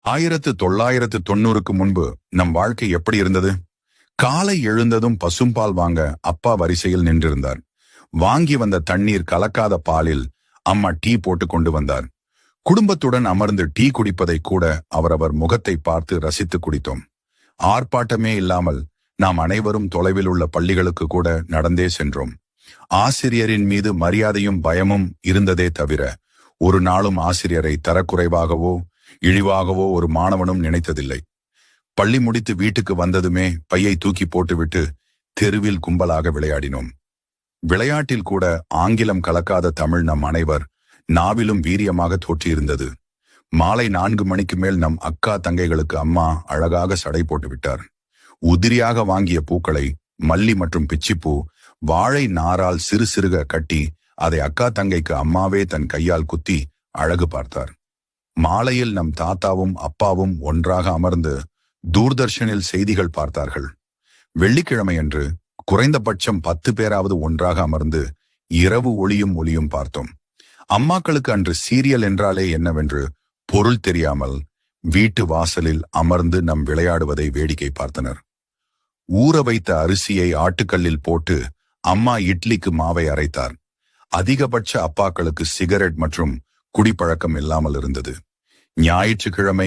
1990க்கு முன்பு நம் வாழ்க்கை எப்படி இருந்தது? காலை எழுந்ததும் பசும்பால் வாங்க அப்பா வரிசையில் நின்றிருந்தார். வாங்கி வந்த தண்ணீர் கலக்காத பாலில் அம்மா டீ போட்டு கொண்டு வந்தார். குடும்பத்துடன் அமர்ந்து டீ குடிப்பதை கூட அவரவர் முகத்தை பார்த்து ரசித்து குடித்தோம். ஆர்ப்பாட்டமே இல்லாமல் நாம் அனைவரும் தொலைவில் உள்ள பள்ளிகளுக்கு கூட நடந்தே சென்றோம். ஆசிரியரின் மீது மரியாதையும் பயமும் இருந்ததே தவிர ஒரு நாளும் ஆசிரியரை தரக்குறைவாகவோ இழிவாகவோ ஒரு மாணவனும் நினைத்ததில்லை. பள்ளி முடித்து வீட்டுக்கு வந்ததுமே பையை தூக்கி போட்டுவிட்டு தெருவில் கும்பலாக விளையாடினோம். விளையாட்டில் கூட ஆங்கிலம் கலக்காத தமிழ் நம் அனைவர் நாவிலும் வீரியமாக தோற்றியிருந்தது. மாலை 4 மணிக்கு மேல் நம் அக்கா தங்கைகளுக்கு அம்மா அழகாக சடை போட்டு விட்டார். உதிரியாக வாங்கிய பூக்களை மல்லி மற்றும் பிச்சிப்பூ வாழை நாரால் சிறு சிறுக கட்டி அதை அக்கா தங்கைக்கு அம்மாவே தன் கையால் குத்தி அழகு பார்த்தார். மாலையில் நம் தாத்தாவும் அப்பாவும் ஒன்றாக அமர்ந்து தூர்தர்ஷனில் செய்திகள் பார்த்தார்கள். வெள்ளிக்கிழமையன்று குறைந்தபட்சம் 10 பேராவது ஒன்றாக அமர்ந்து இரவு ஒளியும் பார்த்தோம். அம்மாக்களுக்கு அன்று சீரியல் என்றாலே என்னவென்று பொருள் தெரியாமல் வீட்டு வாசலில் அமர்ந்து நம் விளையாடுவதை வேடிக்கை பார்த்தனர். ஊற வைத்த அரிசியை ஆட்டுக்கல்லில் போட்டு அம்மா இட்லிக்கு மாவை அரைத்தார். அதிகபட்ச அப்பாக்களுக்கு சிகரெட் மற்றும் குடிப்பழக்கம் இல்லாமல் இருந்தது. ஞாயிற்றுக்கிழமை